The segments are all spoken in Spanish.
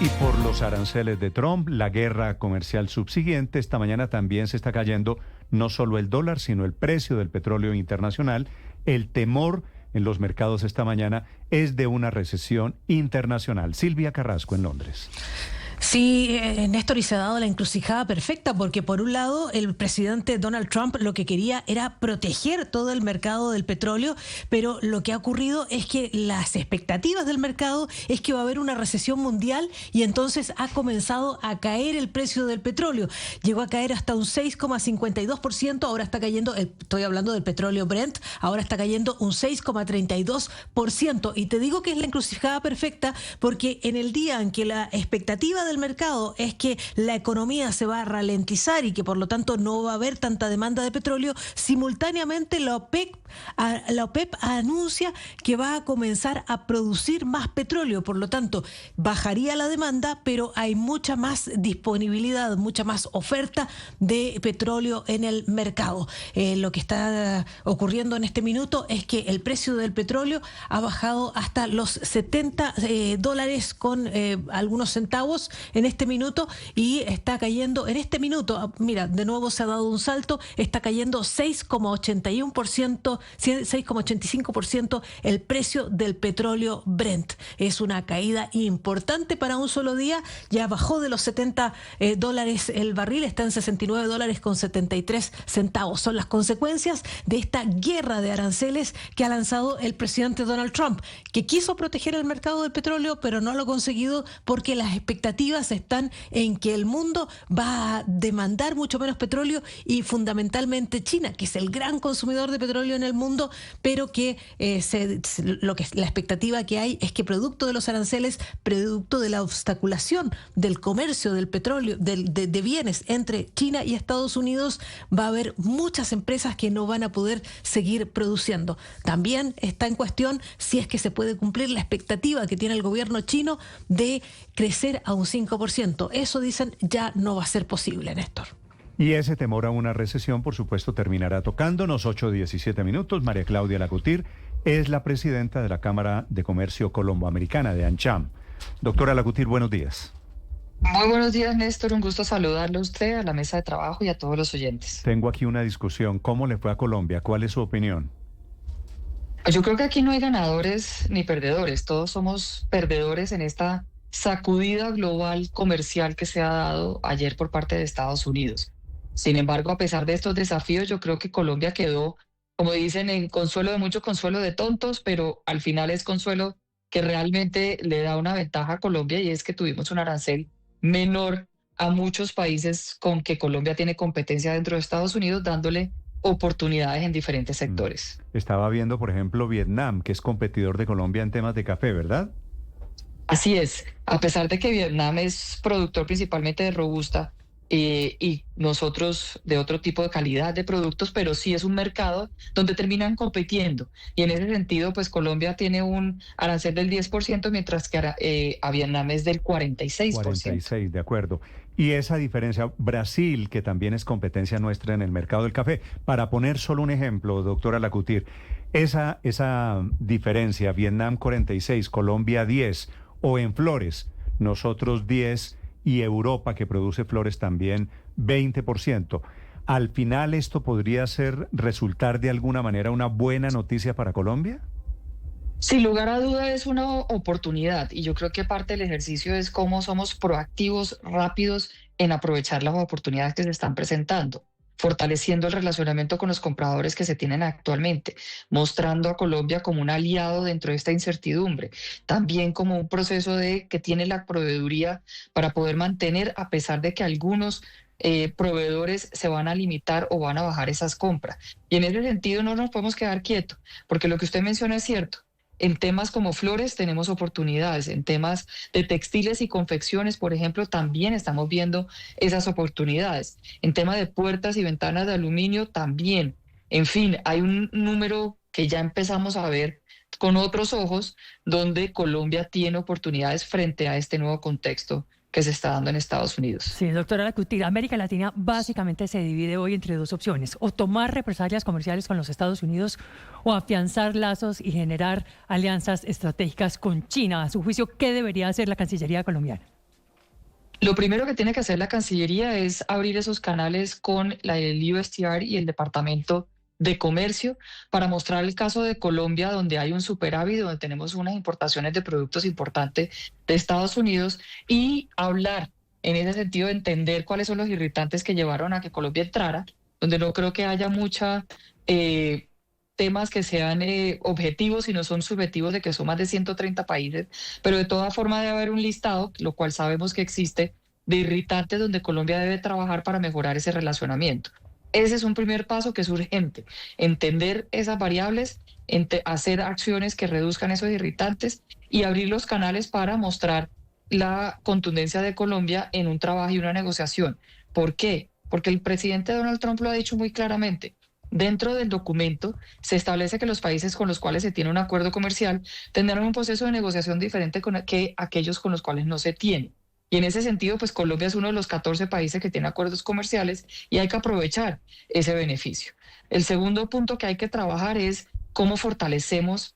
Y por los aranceles de Trump, la guerra comercial subsiguiente, esta mañana también se está cayendo no solo el dólar, sino el precio del petróleo internacional. El temor en los mercados esta mañana es de una recesión internacional. Silvia Carrasco en Londres. Sí, Néstor, y se ha dado la encrucijada perfecta porque por un lado el presidente Donald Trump lo que quería era proteger todo el mercado del petróleo, pero lo que ha ocurrido es que las expectativas del mercado es que va a haber una recesión mundial y entonces ha comenzado a caer el precio del petróleo. Llegó a caer hasta un 6,52%, ahora está cayendo, estoy hablando del petróleo Brent, ahora está cayendo un 6,32%. Y te digo que es la encrucijada perfecta porque en el día en que la expectativa del mercado es que la economía se va a ralentizar y que por lo tanto no va a haber tanta demanda de petróleo, simultáneamente la OPEP anuncia que va a comenzar a producir más petróleo, por lo tanto bajaría la demanda, pero hay mucha más disponibilidad, mucha más oferta de petróleo en el mercado. Lo que está ocurriendo en este minuto es que el precio del petróleo ha bajado hasta los $70 con algunos centavos en este minuto y está cayendo en este minuto, mira, de nuevo se ha dado un salto, está cayendo 6,81%, 6,85% el precio del petróleo Brent. Es una caída importante para un solo día, ya bajó de los $70 el barril, está en $69.73. Son las consecuencias de esta guerra de aranceles que ha lanzado el presidente Donald Trump, que quiso proteger el mercado del petróleo, pero no lo ha conseguido porque las expectativas están en que el mundo va a demandar mucho menos petróleo y fundamentalmente China, que es el gran consumidor de petróleo en el mundo, pero que la expectativa que hay es que producto de los aranceles, producto de la obstaculación del comercio del petróleo, de bienes entre China y Estados Unidos, va a haber muchas empresas que no van a poder seguir produciendo. También está en cuestión si es que se puede cumplir la expectativa que tiene el gobierno chino de crecer a un 5%. Eso, dicen, ya no va a ser posible, Néstor. Y ese temor a una recesión, por supuesto, terminará tocándonos. 8:17 minutos. María Claudia Lacutir es la presidenta de la Cámara de Comercio Colomboamericana de ANCHAM. Doctora Lacutir, buenos días. Muy buenos días, Néstor. Un gusto saludarle a usted, a la mesa de trabajo y a todos los oyentes. Tengo aquí una discusión. ¿Cómo le fue a Colombia? ¿Cuál es su opinión? Yo creo que aquí no hay ganadores ni perdedores. Todos somos perdedores en esta sacudida global comercial que se ha dado ayer por parte de Estados Unidos. Sin embargo, a pesar de estos desafíos, yo creo que Colombia quedó, como dicen, en consuelo de mucho, consuelo de tontos, pero al final es consuelo que realmente le da una ventaja a Colombia y es que tuvimos un arancel menor a muchos países con que Colombia tiene competencia dentro de Estados Unidos, dándole oportunidades en diferentes sectores. Estaba viendo, por ejemplo, Vietnam, que es competidor de Colombia en temas de café, ¿verdad? Así es, a pesar de que Vietnam es productor principalmente de robusta y nosotros de otro tipo de calidad de productos, pero sí es un mercado donde terminan compitiendo. Y en ese sentido, pues Colombia tiene un arancel del 10%, mientras que a Vietnam es del 46%. 46, de acuerdo. Y esa diferencia, Brasil, que también es competencia nuestra en el mercado del café, para poner solo un ejemplo, doctora Lacutir, esa diferencia, Vietnam 46, Colombia 10, o en flores, nosotros 10 y Europa, que produce flores también 20%. ¿Al final esto podría resultar de alguna manera una buena noticia para Colombia? Sin lugar a duda es una oportunidad y yo creo que parte del ejercicio es cómo somos proactivos, rápidos en aprovechar las oportunidades que se están presentando, fortaleciendo el relacionamiento con los compradores que se tienen actualmente, mostrando a Colombia como un aliado dentro de esta incertidumbre, también como un proceso que tiene la proveeduría para poder mantener, a pesar de que algunos proveedores se van a limitar o van a bajar esas compras. Y en ese sentido no nos podemos quedar quietos, porque lo que usted menciona es cierto. En temas como flores tenemos oportunidades, en temas de textiles y confecciones, por ejemplo, también estamos viendo esas oportunidades. En tema de puertas y ventanas de aluminio también. En fin, hay un número que ya empezamos a ver con otros ojos, donde Colombia tiene oportunidades frente a este nuevo contexto que se está dando en Estados Unidos. Sí, doctora Lacutir, América Latina básicamente se divide hoy entre dos opciones: o tomar represalias comerciales con los Estados Unidos o afianzar lazos y generar alianzas estratégicas con China. A su juicio, ¿qué debería hacer la Cancillería colombiana? Lo primero que tiene que hacer la Cancillería es abrir esos canales con el USTR y el Departamento de Comercio para mostrar el caso de Colombia, donde hay un superávit, donde tenemos unas importaciones de productos importantes de Estados Unidos, y hablar en ese sentido, entender cuáles son los irritantes que llevaron a que Colombia entrara, donde no creo que haya mucha temas que sean objetivos, sino son subjetivos, de que son más de 130 países, pero de toda forma debe haber un listado, lo cual sabemos que existe, de irritantes donde Colombia debe trabajar para mejorar ese relacionamiento. Ese es un primer paso que es urgente, entender esas variables, hacer acciones que reduzcan esos irritantes y abrir los canales para mostrar la contundencia de Colombia en un trabajo y una negociación. ¿Por qué? Porque el presidente Donald Trump lo ha dicho muy claramente. Dentro del documento se establece que los países con los cuales se tiene un acuerdo comercial tendrán un proceso de negociación diferente que aquellos con los cuales no se tiene. Y en ese sentido, pues Colombia es uno de los 14 países que tiene acuerdos comerciales y hay que aprovechar ese beneficio. El segundo punto que hay que trabajar es cómo fortalecemos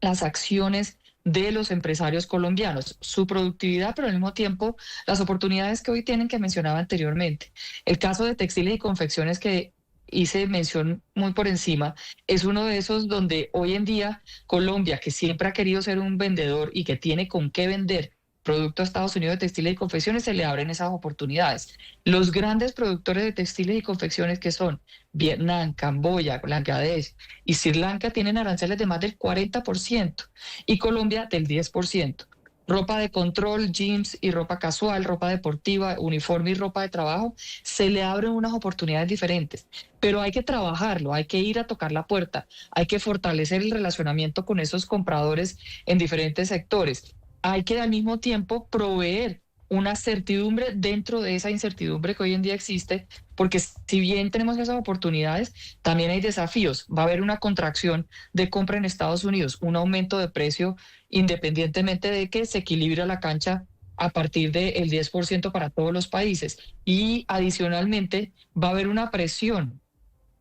las acciones de los empresarios colombianos, su productividad, pero al mismo tiempo las oportunidades que hoy tienen, que mencionaba anteriormente. El caso de textiles y confecciones, que hice mención muy por encima, es uno de esos donde hoy en día Colombia, que siempre ha querido ser un vendedor y que tiene con qué vender producto a Estados Unidos de textiles y confecciones, se le abren esas oportunidades. Los grandes productores de textiles y confecciones, que son Vietnam, Camboya, Bangladesh y Sri Lanka, tienen aranceles de más del 40% y Colombia del 10%. Ropa de control, jeans y ropa casual, ropa deportiva, uniforme y ropa de trabajo, se le abren unas oportunidades diferentes. Pero hay que trabajarlo, hay que ir a tocar la puerta, hay que fortalecer el relacionamiento con esos compradores en diferentes sectores. Hay que al mismo tiempo proveer una certidumbre dentro de esa incertidumbre que hoy en día existe, porque si bien tenemos esas oportunidades, también hay desafíos. Va a haber una contracción de compra en Estados Unidos, un aumento de precio, independientemente de que se equilibre la cancha a partir del 10% para todos los países. Y adicionalmente va a haber una presión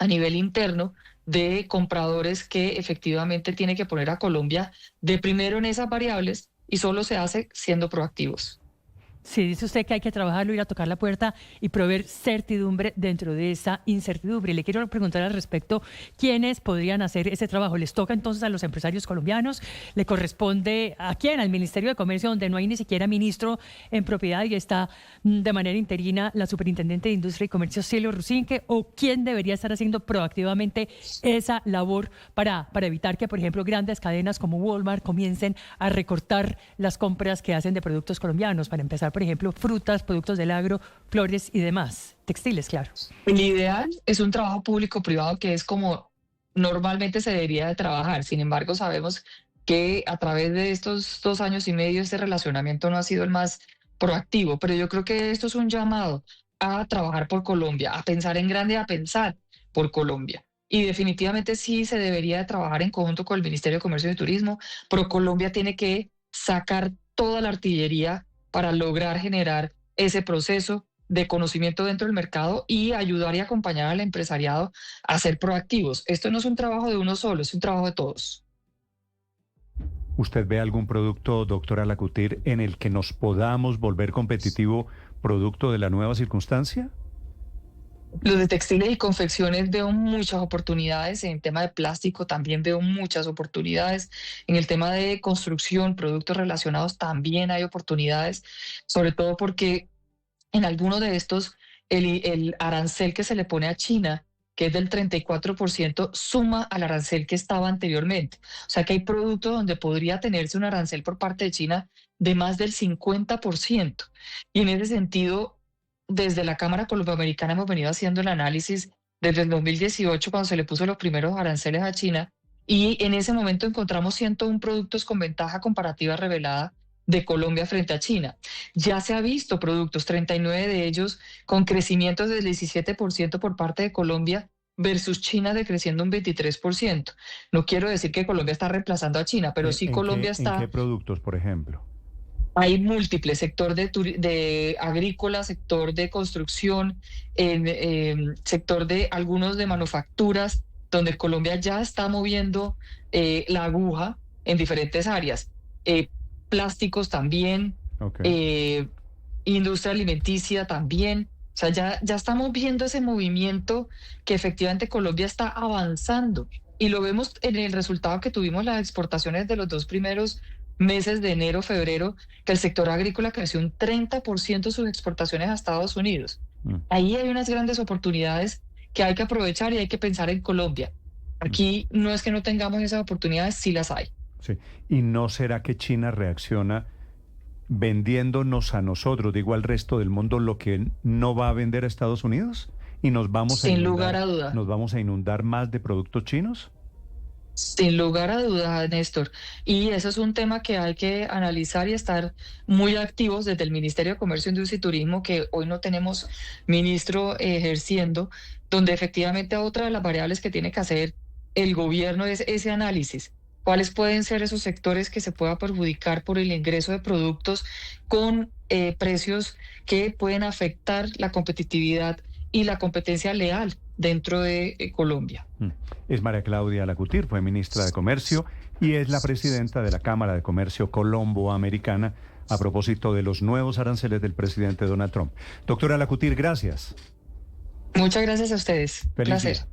a nivel interno de compradores que efectivamente tiene que poner a Colombia de primero en esas variables, y solo se hace siendo proactivos. Sí, dice usted que hay que trabajarlo, ir a tocar la puerta y proveer certidumbre dentro de esa incertidumbre. Le quiero preguntar al respecto, ¿quiénes podrían hacer ese trabajo? ¿Les toca entonces a los empresarios colombianos? ¿Le corresponde a quién? ¿Al Ministerio de Comercio, donde no hay ni siquiera ministro en propiedad y está de manera interina la Superintendente de Industria y Comercio, Cielo Rusinque? ¿O quién debería estar haciendo proactivamente esa labor para evitar que, por ejemplo, grandes cadenas como Walmart comiencen a recortar las compras que hacen de productos colombianos? Para empezar, por ejemplo, frutas, productos del agro, flores y demás, textiles, claro. El ideal es un trabajo público-privado, que es como normalmente se debería de trabajar. Sin embargo, sabemos que a través de estos 2 años y medio este relacionamiento no ha sido el más proactivo, pero yo creo que esto es un llamado a trabajar por Colombia, a pensar en grande, a pensar por Colombia. Y definitivamente sí se debería de trabajar en conjunto con el Ministerio de Comercio y Turismo, pero Colombia tiene que sacar toda la artillería para lograr generar ese proceso de conocimiento dentro del mercado y ayudar y acompañar al empresariado a ser proactivos. Esto no es un trabajo de uno solo, es un trabajo de todos. ¿Usted ve algún producto, doctora Lacutir, en el que nos podamos volver competitivo producto de la nueva circunstancia? Los de textiles y confecciones veo muchas oportunidades, en el tema de plástico también veo muchas oportunidades, en el tema de construcción, productos relacionados también hay oportunidades, sobre todo porque en algunos de estos el arancel que se le pone a China, que es del 34%, suma al arancel que estaba anteriormente. O sea que hay productos donde podría tenerse un arancel por parte de China de más del 50%. Y en ese sentido, desde la Cámara Colomboamericana hemos venido haciendo el análisis desde el 2018, cuando se le puso los primeros aranceles a China, y en ese momento encontramos 101 productos con ventaja comparativa revelada de Colombia frente a China. Ya se ha visto productos, 39 de ellos con crecimientos del 17% por parte de Colombia versus China decreciendo un 23%. No quiero decir que Colombia está reemplazando a China, pero sí Colombia está... ¿En qué productos, por ejemplo? Hay múltiples, sector de agrícola, sector de construcción, sector de algunos de manufacturas, donde Colombia ya está moviendo la aguja en diferentes áreas. Plásticos también, Okay. industria alimenticia también. O sea, ya estamos viendo ese movimiento que efectivamente Colombia está avanzando y lo vemos en el resultado que tuvimos las exportaciones de los 2 primeros meses de enero, febrero, que el sector agrícola creció un 30% sus exportaciones a Estados Unidos. Ahí hay unas grandes oportunidades que hay que aprovechar y hay que pensar en Colombia. Aquí no es que no tengamos esas oportunidades, sí las hay. Sí. ¿Y no será que China reacciona vendiéndonos a nosotros, digo al resto del mundo, lo que no va a vender a Estados Unidos? ¿Y nos vamos a Sin lugar a duda. nos vamos a inundar más de productos chinos? Sin lugar a dudas, Néstor. Y eso es un tema que hay que analizar y estar muy activos desde el Ministerio de Comercio, Industria y Turismo, que hoy no tenemos ministro ejerciendo, donde efectivamente otra de las variables que tiene que hacer el gobierno es ese análisis. ¿Cuáles pueden ser esos sectores que se pueda perjudicar por el ingreso de productos con precios que pueden afectar la competitividad y la competencia leal dentro de Colombia? Es María Claudia Lacutir, fue ministra de Comercio y es la presidenta de la Cámara de Comercio Colombo-Americana a propósito de los nuevos aranceles del presidente Donald Trump. Doctora Lacutir, gracias. Muchas gracias a ustedes. Feliz Placer. día.